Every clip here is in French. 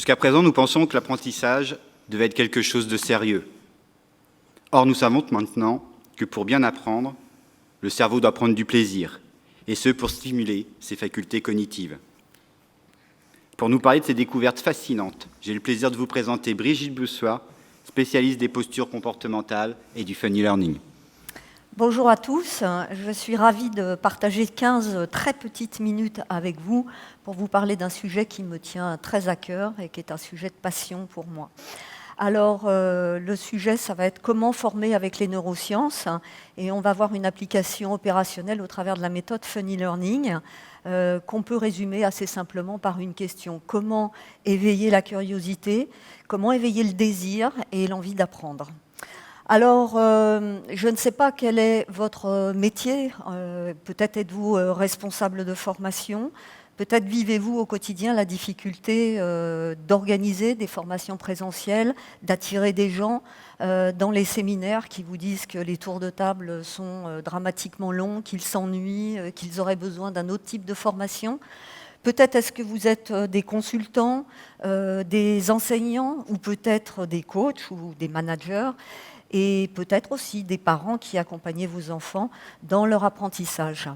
Jusqu'à présent, nous pensions que l'apprentissage devait être quelque chose de sérieux. Or, nous savons maintenant que pour bien apprendre, le cerveau doit prendre du plaisir, et ce pour stimuler ses facultés cognitives. Pour nous parler de ces découvertes fascinantes, j'ai le plaisir de vous présenter Brigitte Boussois, spécialiste des postures comportementales et du funny learning. Bonjour à tous, je suis ravie de partager 15 très petites minutes avec vous pour vous parler d'un sujet qui me tient très à cœur et qui est un sujet de passion pour moi. Alors, le sujet, ça va être comment former avec les neurosciences, et on va voir une application opérationnelle au travers de la méthode Funny Learning, qu'on peut résumer assez simplement par une question. Comment éveiller la curiosité, comment éveiller le désir et l'envie d'apprendre ? Alors, je ne sais pas quel est votre métier, peut-être êtes-vous responsable de formation, peut-être vivez-vous au quotidien la difficulté d'organiser des formations présentielles, d'attirer des gens dans les séminaires qui vous disent que les tours de table sont dramatiquement longs, qu'ils s'ennuient, qu'ils auraient besoin d'un autre type de formation. Peut-être est-ce que vous êtes des consultants, des enseignants ou peut-être des coachs ou des managers et peut-être aussi des parents qui accompagnaient vos enfants dans leur apprentissage.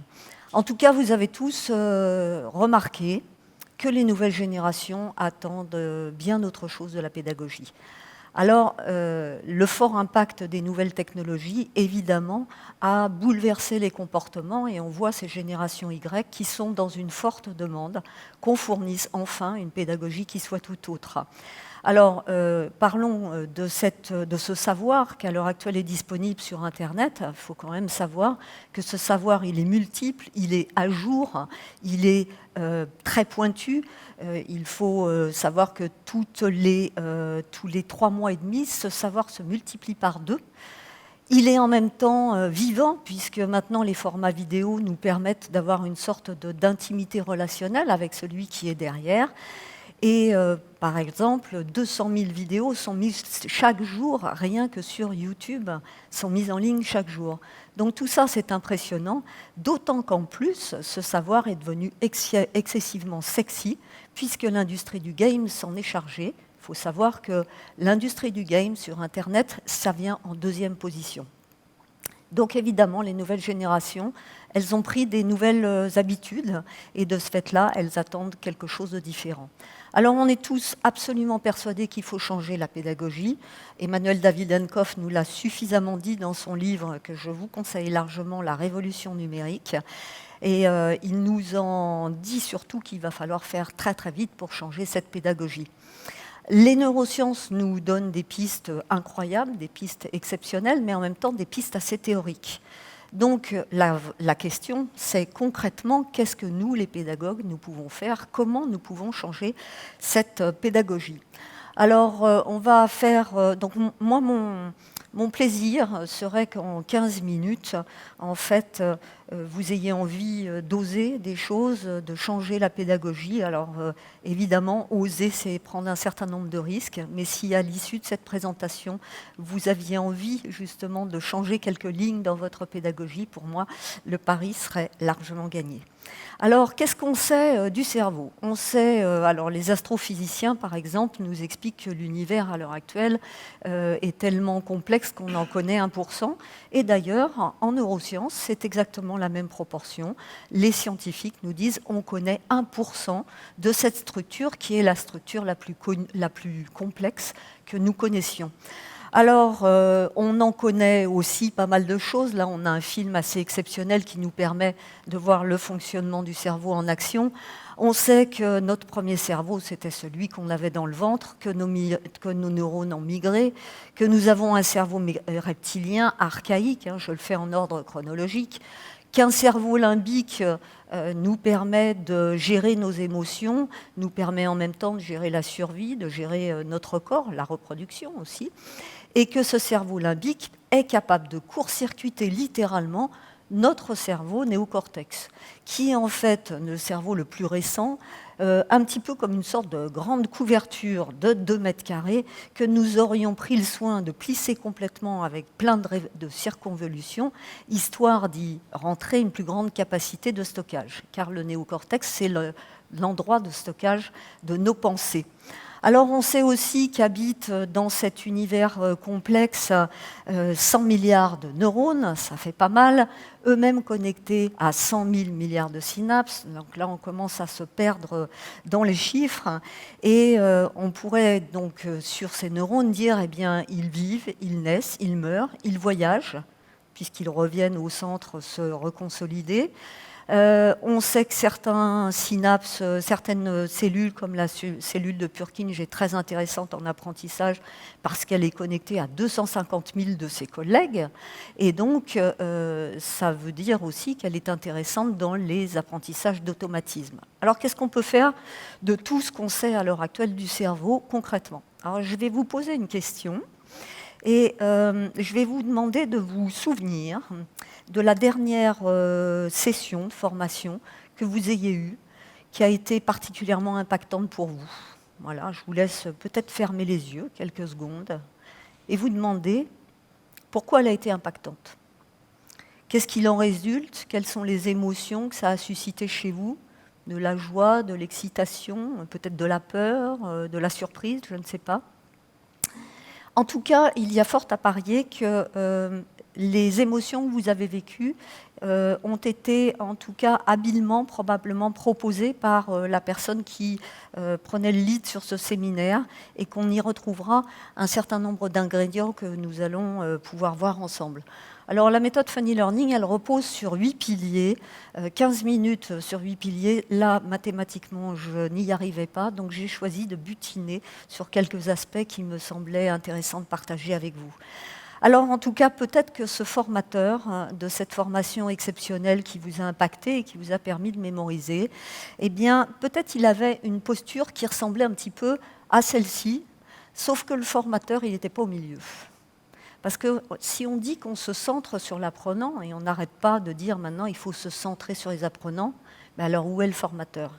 En tout cas, vous avez tous remarqué que les nouvelles générations attendent bien autre chose de la pédagogie. Alors, le fort impact des nouvelles technologies, évidemment, a bouleversé les comportements et on voit ces générations Y qui sont dans une forte demande qu'on fournisse enfin une pédagogie qui soit tout autre. Alors, parlons de ce savoir qui à l'heure actuelle est disponible sur Internet. Il faut quand même savoir que ce savoir, il est multiple, il est à jour, il est très pointu. Il faut savoir que tous les 3 mois et demi, ce savoir se multiplie par 2. Il est en même temps vivant, puisque maintenant les formats vidéo nous permettent d'avoir une sorte d'intimité relationnelle avec celui qui est derrière. Et par exemple, 200 000 vidéos sont mises chaque jour, rien que sur YouTube, sont mises en ligne chaque jour. Donc tout ça, c'est impressionnant, d'autant qu'en plus, ce savoir est devenu excessivement sexy, puisque l'industrie du game s'en est chargée. Il faut savoir que l'industrie du game sur Internet, ça vient en 2e position. Donc évidemment, les nouvelles générations, elles ont pris des nouvelles habitudes, et de ce fait-là, elles attendent quelque chose de différent. Alors on est tous absolument persuadés qu'il faut changer la pédagogie. Emmanuel Davidenkoff nous l'a suffisamment dit dans son livre que je vous conseille largement, La Révolution numérique. Et il nous en dit surtout qu'il va falloir faire très très vite pour changer cette pédagogie. Les neurosciences nous donnent des pistes incroyables, des pistes exceptionnelles, mais en même temps des pistes assez théoriques. Donc la question, c'est concrètement, qu'est-ce que nous, les pédagogues, nous pouvons faire? Comment nous pouvons changer cette pédagogie? Alors, on va faire... donc moi, mon plaisir serait qu'en 15 minutes, en fait, vous ayez envie d'oser des choses, de changer la pédagogie. Alors, évidemment, oser, c'est prendre un certain nombre de risques, mais si à l'issue de cette présentation, vous aviez envie justement de changer quelques lignes dans votre pédagogie, pour moi, le pari serait largement gagné. Alors, qu'est-ce qu'on sait du cerveau? On sait, alors les astrophysiciens, par exemple, nous expliquent que l'univers, à l'heure actuelle, est tellement complexe qu'on en connaît 1%. Et d'ailleurs, en neurosciences, c'est exactement la même proportion. Les scientifiques nous disent qu'on connaît 1% de cette structure qui est la structure la plus complexe que nous connaissions. Alors, on en connaît aussi pas mal de choses. Là, on a un film assez exceptionnel qui nous permet de voir le fonctionnement du cerveau en action. On sait que notre premier cerveau, c'était celui qu'on avait dans le ventre, que nos neurones ont migré, que nous avons un cerveau reptilien archaïque, je le fais en ordre chronologique, qu'un cerveau limbique nous permet de gérer nos émotions, nous permet en même temps de gérer la survie, de gérer notre corps, la reproduction aussi, et que ce cerveau limbique est capable de court-circuiter littéralement notre cerveau néocortex, qui est en fait le cerveau le plus récent, un petit peu comme une sorte de grande couverture de 2 mètres carrés que nous aurions pris le soin de plisser complètement avec plein de circonvolutions, histoire d'y rentrer une plus grande capacité de stockage, car le néocortex, c'est l'endroit de stockage de nos pensées. Alors on sait aussi qu'habitent dans cet univers complexe 100 milliards de neurones, ça fait pas mal, eux-mêmes connectés à 100 000 milliards de synapses. Donc là on commence à se perdre dans les chiffres et on pourrait donc sur ces neurones dire eh bien ils vivent, ils naissent, ils meurent, ils voyagent puisqu'ils reviennent au centre se reconsolider. On sait que certains synapses, certaines cellules, comme la cellule de Purkinje, est très intéressante en apprentissage parce qu'elle est connectée à 250 000 de ses collègues. Et donc, ça veut dire aussi qu'elle est intéressante dans les apprentissages d'automatisme. Alors, qu'est-ce qu'on peut faire de tout ce qu'on sait à l'heure actuelle du cerveau concrètement? Alors, je vais vous poser une question. Et je vais vous demander de vous souvenir de la dernière session de formation que vous ayez eue, qui a été particulièrement impactante pour vous. Voilà, je vous laisse peut-être fermer les yeux quelques secondes et vous demander pourquoi elle a été impactante. Qu'est-ce qu'il en résulte? Quelles sont les émotions que ça a suscité chez vous? De la joie, de l'excitation, peut-être de la peur, de la surprise, je ne sais pas. En tout cas, il y a fort à parier que les émotions que vous avez vécues ont été, en tout cas, habilement, probablement proposées par la personne qui prenait le lead sur ce séminaire et qu'on y retrouvera un certain nombre d'ingrédients que nous allons pouvoir voir ensemble. Alors la méthode Funny Learning, elle repose sur 8 piliers, 15 minutes sur 8 piliers. Là, mathématiquement, je n'y arrivais pas, donc j'ai choisi de butiner sur quelques aspects qui me semblaient intéressants de partager avec vous. Alors en tout cas, peut-être que ce formateur de cette formation exceptionnelle qui vous a impacté et qui vous a permis de mémoriser, eh bien, peut-être il avait une posture qui ressemblait un petit peu à celle-ci, sauf que le formateur, il n'était pas au milieu. Parce que si on dit qu'on se centre sur l'apprenant, et on n'arrête pas de dire maintenant il faut se centrer sur les apprenants, mais alors où est le formateur?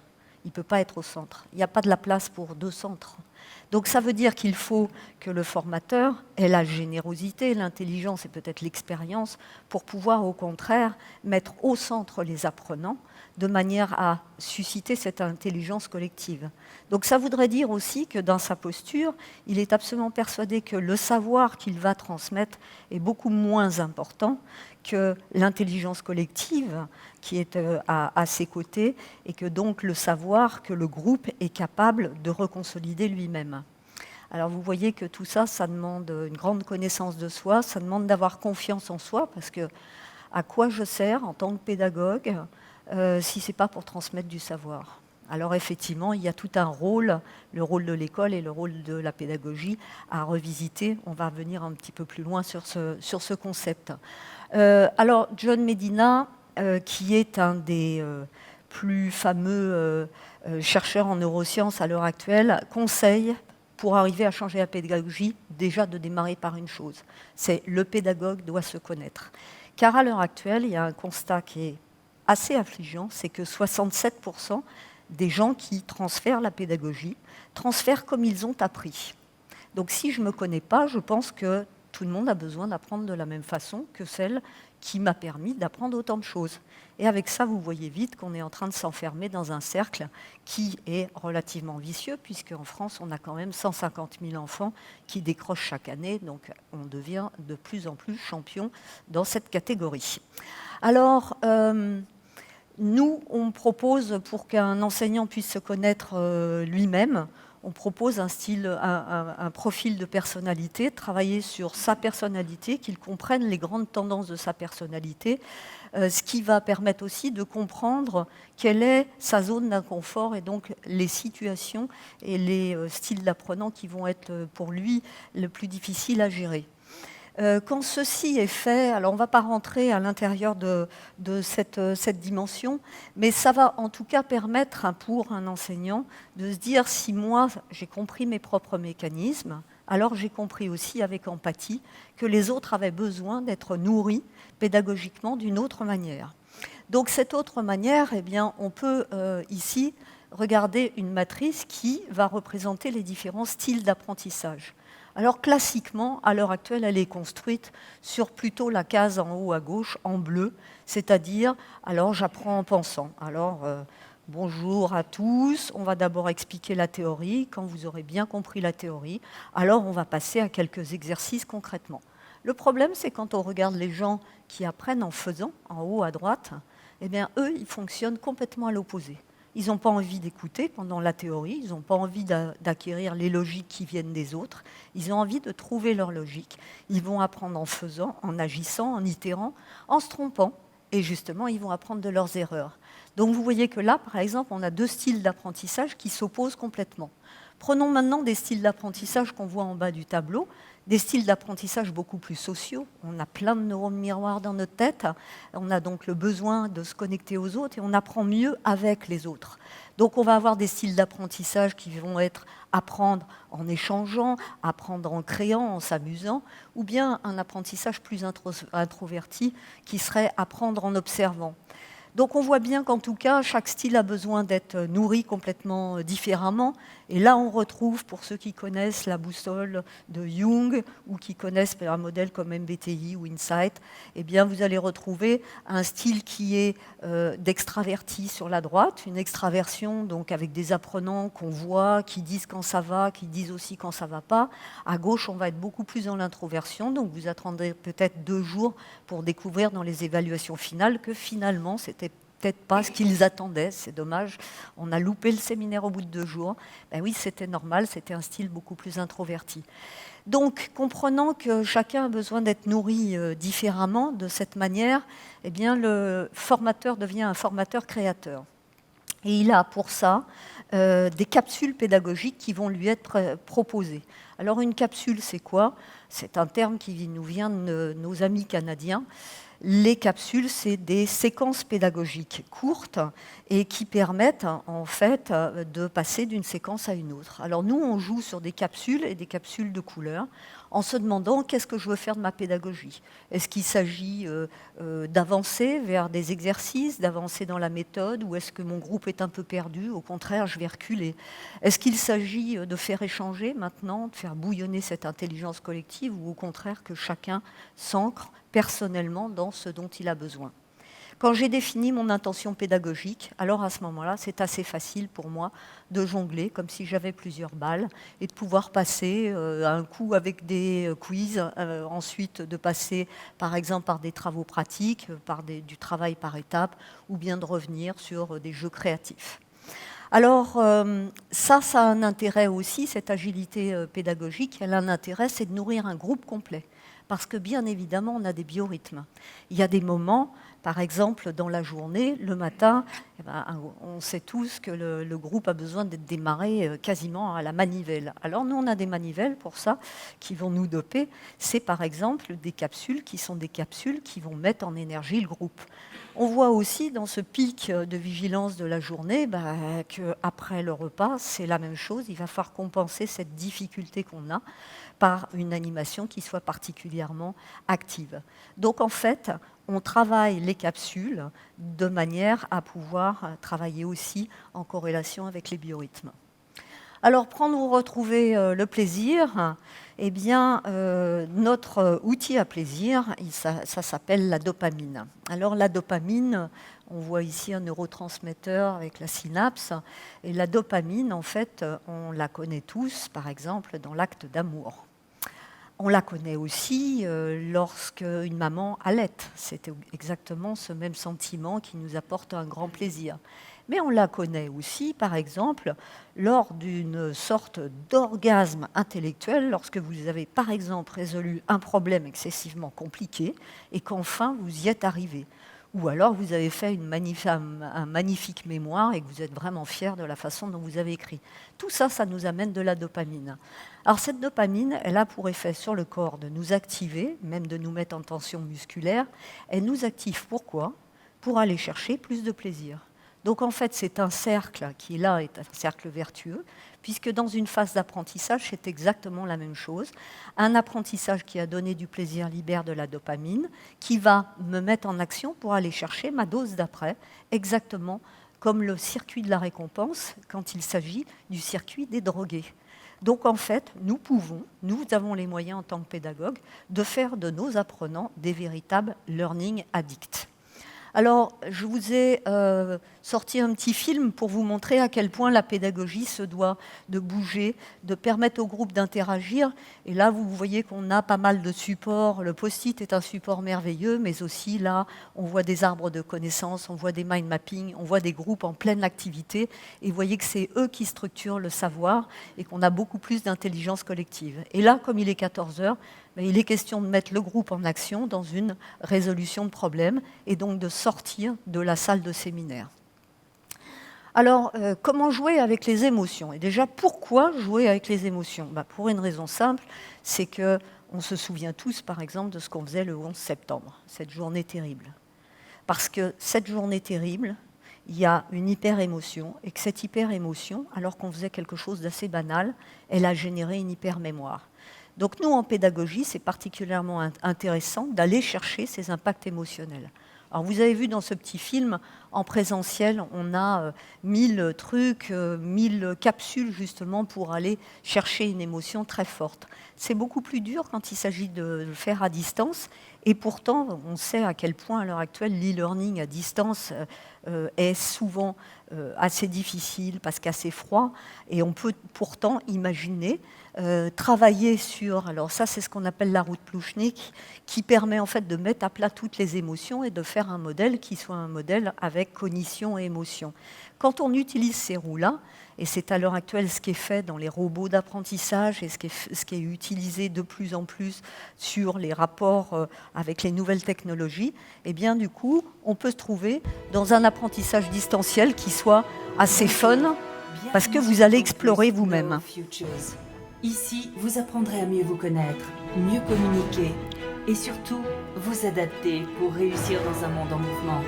Il ne peut pas être au centre. Il n'y a pas de la place pour deux centres. Donc ça veut dire qu'il faut que le formateur ait la générosité, l'intelligence et peut-être l'expérience pour pouvoir au contraire mettre au centre les apprenants de manière à susciter cette intelligence collective. Donc ça voudrait dire aussi que dans sa posture, il est absolument persuadé que le savoir qu'il va transmettre est beaucoup moins important que l'intelligence collective qui est à ses côtés et que donc le savoir que le groupe est capable de reconsolider lui-même. Alors vous voyez que tout ça, ça demande une grande connaissance de soi, ça demande d'avoir confiance en soi parce que à quoi je sers en tant que pédagogue si ce n'est pas pour transmettre du savoir? Alors effectivement, il y a tout un rôle, le rôle de l'école et le rôle de la pédagogie à revisiter. On va revenir un petit peu plus loin sur ce concept. Alors John Medina, qui est un des plus fameux chercheurs en neurosciences à l'heure actuelle, conseille, pour arriver à changer la pédagogie, déjà de démarrer par une chose, c'est le pédagogue doit se connaître. Car à l'heure actuelle, il y a un constat qui est assez affligeant, c'est que 67% des gens qui transfèrent la pédagogie transfèrent comme ils ont appris. Donc si je ne me connais pas, je pense que tout le monde a besoin d'apprendre de la même façon que celle qui m'a permis d'apprendre autant de choses. Et avec ça, vous voyez vite qu'on est en train de s'enfermer dans un cercle qui est relativement vicieux, puisqu'en France, on a quand même 150 000 enfants qui décrochent chaque année, donc on devient de plus en plus champion dans cette catégorie. Alors, nous, on propose, pour qu'un enseignant puisse se connaître lui-même, on propose un profil de personnalité, travailler sur sa personnalité, qu'il comprenne les grandes tendances de sa personnalité, ce qui va permettre aussi de comprendre quelle est sa zone d'inconfort et donc les situations et les styles d'apprenant qui vont être pour lui le plus difficiles à gérer. Quand ceci est fait, alors on ne va pas rentrer à l'intérieur de cette dimension, mais ça va en tout cas permettre pour un enseignant de se dire si moi j'ai compris mes propres mécanismes, alors j'ai compris aussi avec empathie que les autres avaient besoin d'être nourris pédagogiquement d'une autre manière. Donc cette autre manière, eh bien, on peut ici regarder une matrice qui va représenter les différents styles d'apprentissage. Alors classiquement, à l'heure actuelle, elle est construite sur plutôt la case en haut à gauche, en bleu, c'est-à-dire, alors j'apprends en pensant. Alors Bonjour à tous. On va d'abord expliquer la théorie. Quand vous aurez bien compris la théorie, alors on va passer à quelques exercices concrètement. Le problème, c'est quand on regarde les gens qui apprennent en faisant, en haut à droite, eh bien, eux, ils fonctionnent complètement à l'opposé. Ils n'ont pas envie d'écouter pendant la théorie, ils n'ont pas envie d'acquérir les logiques qui viennent des autres, ils ont envie de trouver leur logique. Ils vont apprendre en faisant, en agissant, en itérant, en se trompant, et justement, ils vont apprendre de leurs erreurs. Donc vous voyez que là, par exemple, on a deux styles d'apprentissage qui s'opposent complètement. Prenons maintenant des styles d'apprentissage qu'on voit en bas du tableau, des styles d'apprentissage beaucoup plus sociaux. On a plein de neurones miroirs dans notre tête, on a donc le besoin de se connecter aux autres et on apprend mieux avec les autres. Donc on va avoir des styles d'apprentissage qui vont être apprendre en échangeant, apprendre en créant, en s'amusant, ou bien un apprentissage plus introverti qui serait apprendre en observant. Donc on voit bien qu'en tout cas, chaque style a besoin d'être nourri complètement différemment. Et là, on retrouve, pour ceux qui connaissent la boussole de Jung ou qui connaissent un modèle comme MBTI ou Insight, eh bien, vous allez retrouver un style qui est d'extraverti sur la droite, une extraversion donc avec des apprenants qu'on voit, qui disent quand ça va, qui disent aussi quand ça ne va pas. À gauche, on va être beaucoup plus dans l'introversion, donc vous attendrez peut-être 2 jours pour découvrir dans les évaluations finales que finalement, c'était peut-être pas ce qu'ils attendaient, c'est dommage, on a loupé le séminaire au bout de 2 jours. Ben oui, c'était normal, c'était un style beaucoup plus introverti. Donc, comprenant que chacun a besoin d'être nourri différemment de cette manière, eh bien, le formateur devient un formateur créateur. Et il a pour ça des capsules pédagogiques qui vont lui être proposées. Alors une capsule, c'est quoi? C'est un terme qui nous vient de nos amis canadiens. Les capsules, c'est des séquences pédagogiques courtes et qui permettent en fait de passer d'une séquence à une autre. Alors nous, on joue sur des capsules et des capsules de couleurs en se demandant qu'est-ce que je veux faire de ma pédagogie. Est-ce qu'il s'agit d'avancer vers des exercices, d'avancer dans la méthode, ou est-ce que mon groupe est un peu perdu? Au contraire, je vais reculer. Est-ce qu'il s'agit de faire échanger maintenant, de faire bouillonner cette intelligence collective, ou au contraire que chacun s'ancre personnellement dans ce dont il a besoin? Quand j'ai défini mon intention pédagogique, alors à ce moment-là, c'est assez facile pour moi de jongler comme si j'avais plusieurs balles et de pouvoir passer un coup avec des quiz, ensuite de passer par exemple par des travaux pratiques, par du travail par étapes, ou bien de revenir sur des jeux créatifs. Alors ça a un intérêt aussi, cette agilité pédagogique, elle a un intérêt, c'est de nourrir un groupe complet. Parce que bien évidemment, on a des biorhythmes. Il y a des moments, par exemple, dans la journée, le matin, eh ben, on sait tous que le groupe a besoin d'être démarré quasiment à la manivelle. Alors nous, on a des manivelles pour ça, qui vont nous doper. C'est par exemple des capsules qui sont des capsules qui vont mettre en énergie le groupe. On voit aussi dans ce pic de vigilance de la journée qu'après le repas, c'est la même chose. Il va falloir compenser cette difficulté qu'on a par une animation qui soit particulièrement active. Donc en fait, on travaille les capsules de manière à pouvoir travailler aussi en corrélation avec les biorhythmes. Alors, prendre ou retrouver le plaisir, eh bien, notre outil à plaisir, ça s'appelle la dopamine. Alors, la dopamine, on voit ici un neurotransmetteur avec la synapse, et la dopamine, en fait, on la connaît tous, par exemple, dans l'acte d'amour. On la connaît aussi lorsqu'une maman allaite. C'est exactement ce même sentiment qui nous apporte un grand plaisir. Mais on la connaît aussi, par exemple, lors d'une sorte d'orgasme intellectuel, lorsque vous avez, par exemple, résolu un problème excessivement compliqué et qu'enfin vous y êtes arrivé. Ou alors vous avez fait un magnifique mémoire et que vous êtes vraiment fier de la façon dont vous avez écrit. Tout ça, ça nous amène de la dopamine. Alors cette dopamine, elle a pour effet sur le corps de nous activer, même de nous mettre en tension musculaire. Elle nous active pourquoi? Pour aller chercher plus de plaisir. Donc en fait, c'est un cercle qui là est un cercle vertueux, puisque dans une phase d'apprentissage, c'est exactement la même chose. Un apprentissage qui a donné du plaisir libère de la dopamine, qui va me mettre en action pour aller chercher ma dose d'après, exactement comme le circuit de la récompense quand il s'agit du circuit des drogués. Donc en fait, nous avons les moyens en tant que pédagogues de faire de nos apprenants des véritables learning addicts. Alors, je vous ai sorti un petit film pour vous montrer à quel point la pédagogie se doit de bouger, de permettre au groupe d'interagir. Et là, vous voyez qu'on a pas mal de supports. Le post-it est un support merveilleux, mais aussi là, on voit des arbres de connaissances, on voit des mind mapping, on voit des groupes en pleine activité. Et vous voyez que c'est eux qui structurent le savoir et qu'on a beaucoup plus d'intelligence collective. Et là, comme il est 14 heures, il est question de mettre le groupe en action dans une résolution de problèmes et donc de sortir de la salle de séminaire. Alors, comment jouer avec les émotions? Et déjà, pourquoi jouer avec les émotions? Pour une raison simple, c'est qu'on se souvient tous, par exemple, de ce qu'on faisait le 11 septembre, cette journée terrible. Parce que cette journée terrible, il y a une hyper-émotion, et que cette hyper-émotion, alors qu'on faisait quelque chose d'assez banal, elle a généré une hyper-mémoire. Donc nous, en pédagogie, c'est particulièrement intéressant d'aller chercher ces impacts émotionnels. Alors vous avez vu dans ce petit film, en présentiel, on a 1000 trucs, 1000 capsules justement pour aller chercher une émotion très forte. C'est beaucoup plus dur quand il s'agit de le faire à distance. Et pourtant, on sait à quel point à l'heure actuelle, l'e-learning à distance est souvent assez difficile parce qu'assez froid. Et on peut pourtant imaginer travailler sur, alors ça c'est ce qu'on appelle la route Plouchnik, qui permet en fait de mettre à plat toutes les émotions et de faire un modèle qui soit un modèle avec cognition et émotion. Quand on utilise ces roues-là, et c'est à l'heure actuelle ce qui est fait dans les robots d'apprentissage et ce qui est utilisé de plus en plus sur les rapports avec les nouvelles technologies, et bien du coup, on peut se trouver dans un apprentissage distanciel qui soit assez fun, parce que vous allez explorer vous-même. Ici, vous apprendrez à mieux vous connaître, mieux communiquer et surtout vous adapter pour réussir dans un monde en mouvement.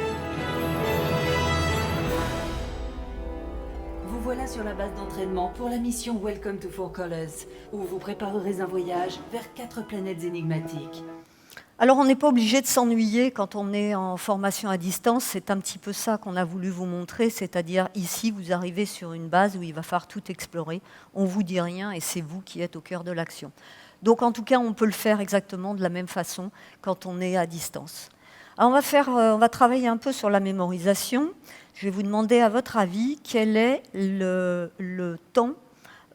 Vous voilà sur la base d'entraînement pour la mission Welcome to Four Colors, où vous préparerez un voyage vers 4 planètes énigmatiques. Alors, on n'est pas obligé de s'ennuyer quand on est en formation à distance. C'est un petit peu ça qu'on a voulu vous montrer, c'est-à-dire ici, vous arrivez sur une base où il va falloir tout explorer. On ne vous dit rien et c'est vous qui êtes au cœur de l'action. Donc, en tout cas, on peut le faire exactement de la même façon quand on est à distance. Alors, on va travailler un peu sur la mémorisation. Je vais vous demander, à votre avis, quel est le temps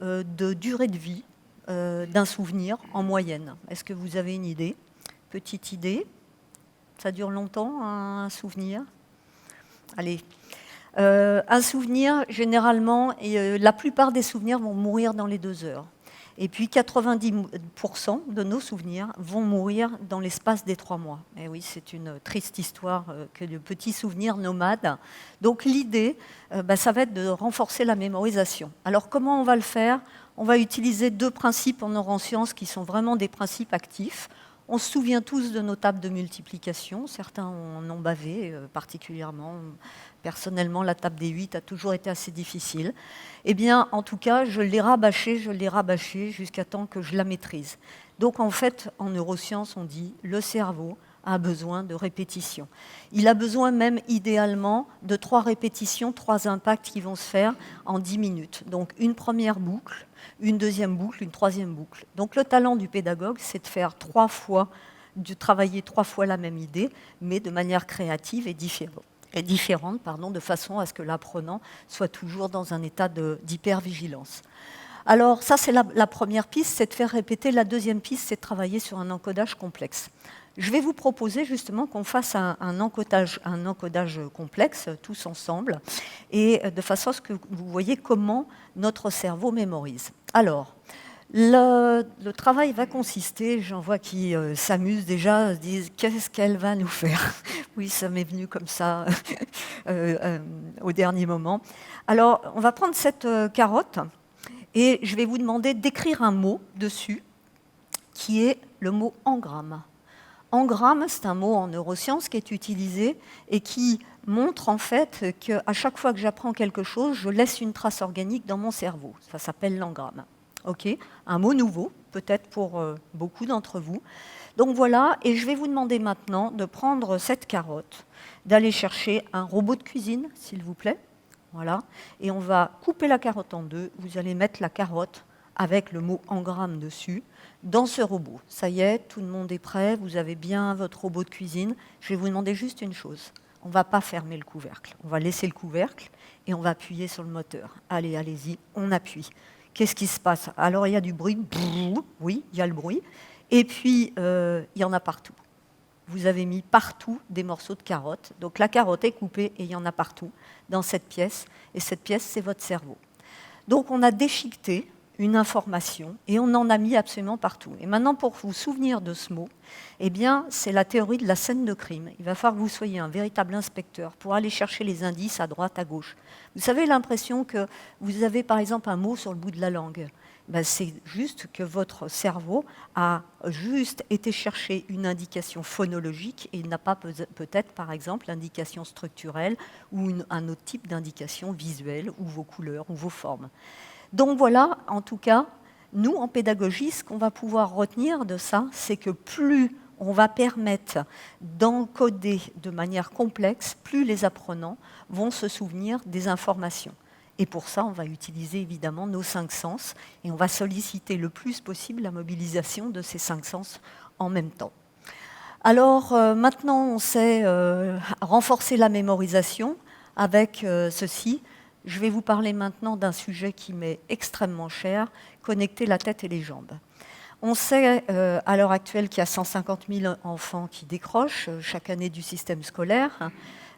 de durée de vie d'un souvenir en moyenne. Est-ce que vous avez une idée ? Petite idée. Ça dure longtemps, un souvenir? Allez. Un souvenir, généralement, la plupart des souvenirs vont mourir dans les 2 heures. Et puis 90% de nos souvenirs vont mourir dans l'espace des 3 mois. Et oui, c'est une triste histoire que de petits souvenirs nomades. Donc l'idée, ça va être de renforcer la mémorisation. Alors comment on va le faire? On va utiliser 2 principes en neurosciences qui sont vraiment des principes actifs. On se souvient tous de nos tables de multiplication. Certains en ont bavé particulièrement. Personnellement, la table des 8 a toujours été assez difficile. Eh bien, en tout cas, je l'ai rabâchée jusqu'à temps que je la maîtrise. Donc, en fait, en neurosciences, on dit le cerveau a besoin de répétition. Il a besoin même, idéalement, de 3 répétitions, 3 impacts qui vont se faire en 10 minutes. Donc, une première boucle, une deuxième boucle, une troisième boucle. Donc, le talent du pédagogue, c'est de faire de travailler 3 fois la même idée, mais de manière créative et différente, de façon à ce que l'apprenant soit toujours dans un état d'hypervigilance. Alors ça, c'est la première piste, c'est de faire répéter. La deuxième piste, c'est de travailler sur un encodage complexe. Je vais vous proposer justement qu'on fasse un encodage complexe, tous ensemble, et de façon à ce que vous voyez comment notre cerveau mémorise. Alors, le travail va consister, j'en vois qui s'amusent déjà, se disent « qu'est-ce qu'elle va nous faire ?» Oui, ça m'est venu comme ça au dernier moment. Alors, on va prendre cette carotte et je vais vous demander d'écrire un mot dessus qui est le mot engramme. Engramme, c'est un mot en neurosciences qui est utilisé et qui montre en fait qu'à chaque fois que j'apprends quelque chose, je laisse une trace organique dans mon cerveau. Ça s'appelle l'engramme. Okay, un mot nouveau, peut-être pour beaucoup d'entre vous. Donc voilà, et je vais vous demander maintenant de prendre cette carotte, d'aller chercher un robot de cuisine, s'il vous plaît. Voilà, et on va couper la carotte en 2. Vous allez mettre la carotte avec le mot engramme dessus dans ce robot. Ça y est, tout le monde est prêt, vous avez bien votre robot de cuisine. Je vais vous demander juste une chose. on ne va pas fermer le couvercle. On va laisser le couvercle et on va appuyer sur le moteur. Allez, allez-y, on appuie. Qu'est-ce qui se passe? Alors, il y a du bruit. Oui, il y a le bruit. Et puis, il y en a partout. Vous avez mis partout des morceaux de carottes. Donc, la carotte est coupée et il y en a partout dans cette pièce. Et cette pièce, c'est votre cerveau. Donc, on a déchiqueté une information et on en a mis absolument partout. Et maintenant, pour vous souvenir de ce mot, eh bien, c'est la théorie de la scène de crime. Il va falloir que vous soyez un véritable inspecteur pour aller chercher les indices à droite, à gauche. Vous avez l'impression que vous avez, par exemple, un mot sur le bout de la langue. Ben, c'est juste que votre cerveau a juste été chercher une indication phonologique et il n'a pas peut-être, par exemple, l'indication structurelle ou un autre type d'indication visuelle ou vos couleurs ou vos formes. Donc voilà, en tout cas, nous, en pédagogie, ce qu'on va pouvoir retenir de ça, c'est que plus on va permettre d'encoder de manière complexe, plus les apprenants vont se souvenir des informations. Et pour ça, on va utiliser évidemment nos 5 sens et on va solliciter le plus possible la mobilisation de ces 5 sens en même temps. Alors maintenant, on sait renforcer la mémorisation avec ceci. Je vais vous parler maintenant d'un sujet qui m'est extrêmement cher, connecter la tête et les jambes. On sait à l'heure actuelle qu'il y a 150 000 enfants qui décrochent chaque année du système scolaire.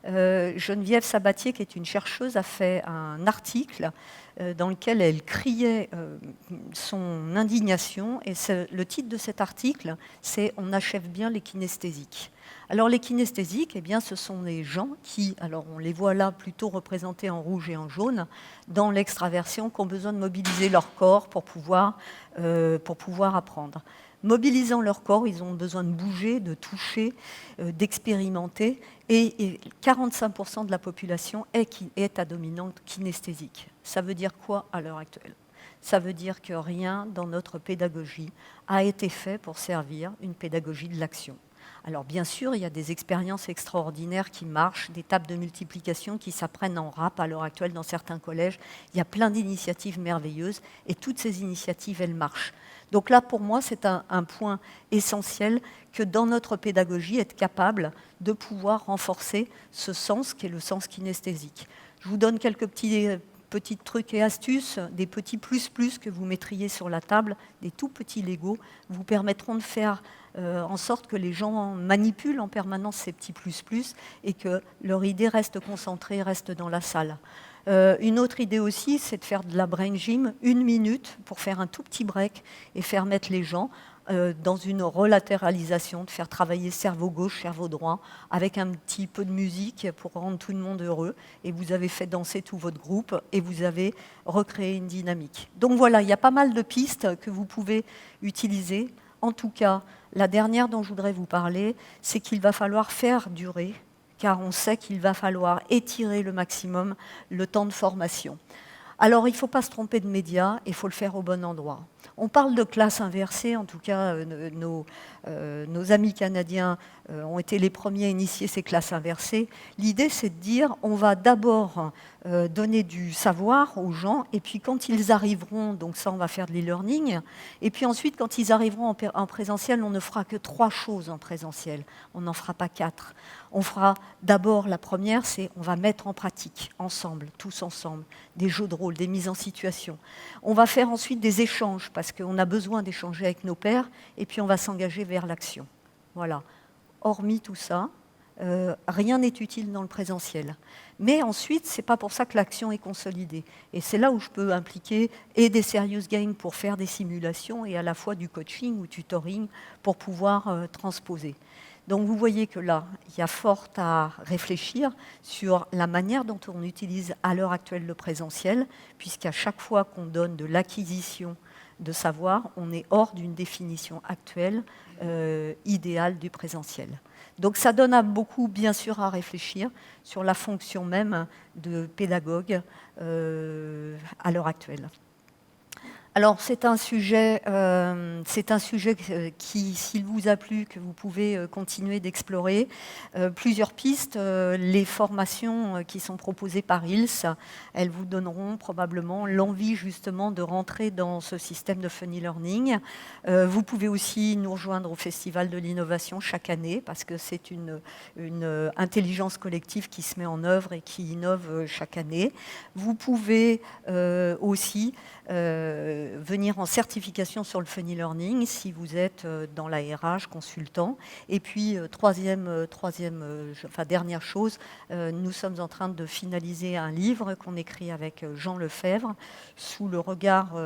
Geneviève Sabatier, qui est une chercheuse, a fait un article dans lequel elle criait son indignation. Et le titre de cet article, c'est « On achève bien les kinesthésiques ». Alors les kinesthésiques, eh bien, ce sont des gens qui, alors on les voit là plutôt représentés en rouge et en jaune, dans l'extraversion, qui ont besoin de mobiliser leur corps pour pouvoir apprendre. Mobilisant leur corps, ils ont besoin de bouger, de toucher, d'expérimenter, et 45% de la population est à dominante kinesthésique. Ça veut dire quoi à l'heure actuelle? Ça veut dire que rien dans notre pédagogie a été fait pour servir une pédagogie de l'action. Alors bien sûr, il y a des expériences extraordinaires qui marchent, des tables de multiplication qui s'apprennent en rap à l'heure actuelle dans certains collèges. Il y a plein d'initiatives merveilleuses et toutes ces initiatives, elles marchent. Donc là, pour moi, c'est un point essentiel que dans notre pédagogie, être capable de pouvoir renforcer ce sens qui est le sens kinesthésique. Je vous donne quelques petits trucs et astuces, des petits plus que vous mettriez sur la table, des tout petits Legos, vous permettront de faire en sorte que les gens manipulent en permanence ces petits plus et que leur idée reste concentrée, reste dans la salle. Une autre idée aussi, c'est de faire de la brain gym 1 minute pour faire un tout petit break et faire mettre les gens dans une relatéralisation, de faire travailler cerveau gauche, cerveau droit, avec un petit peu de musique pour rendre tout le monde heureux. Et vous avez fait danser tout votre groupe et vous avez recréé une dynamique. Donc voilà, il y a pas mal de pistes que vous pouvez utiliser. En tout cas, la dernière dont je voudrais vous parler, c'est qu'il va falloir faire durer, car on sait qu'il va falloir étirer le maximum le temps de formation. Alors, il ne faut pas se tromper de médias, il faut le faire au bon endroit. On parle de classe inversée, en tout cas, nos amis canadiens ont été les premiers à initier ces classes inversées. L'idée, c'est de dire, on va d'abord donner du savoir aux gens, et puis quand ils arriveront, donc ça, on va faire de l'e-learning, et puis ensuite, quand ils arriveront en présentiel, on ne fera que 3 choses en présentiel, on n'en fera pas 4. On fera d'abord, la première, c'est on va mettre en pratique, ensemble, tous ensemble, des jeux de rôle, des mises en situation. On va faire ensuite des échanges, parce qu'on a besoin d'échanger avec nos pairs, et puis on va s'engager vers l'action. Voilà. Hormis tout ça, rien n'est utile dans le présentiel. Mais ensuite, ce n'est pas pour ça que l'action est consolidée. Et c'est là où je peux impliquer et des serious games pour faire des simulations et à la fois du coaching ou tutoring pour pouvoir transposer. Donc vous voyez que là, il y a fort à réfléchir sur la manière dont on utilise à l'heure actuelle le présentiel, puisqu'à chaque fois qu'on donne de l'acquisition de savoir, on est hors d'une définition actuelle idéale du présentiel. Donc ça donne à beaucoup, bien sûr, à réfléchir sur la fonction même de pédagogue à l'heure actuelle. Alors c'est un sujet qui, s'il vous a plu, que vous pouvez continuer d'explorer. Plusieurs pistes, les formations qui sont proposées par ILS, elles vous donneront probablement l'envie justement de rentrer dans ce système de funny learning. Vous pouvez aussi nous rejoindre au Festival de l'innovation chaque année, parce que c'est une intelligence collective qui se met en œuvre et qui innove chaque année. Vous pouvez aussi venir en certification sur le funny learning si vous êtes dans la RH, consultant. Et puis, dernière chose, nous sommes en train de finaliser un livre qu'on écrit avec Jean Lefebvre sous le regard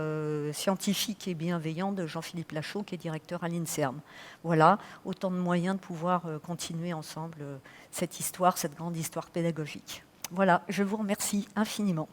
scientifique et bienveillant de Jean-Philippe Lachaud, qui est directeur à l'INSERM. Voilà, autant de moyens de pouvoir continuer ensemble cette histoire, cette grande histoire pédagogique. Voilà, je vous remercie infiniment.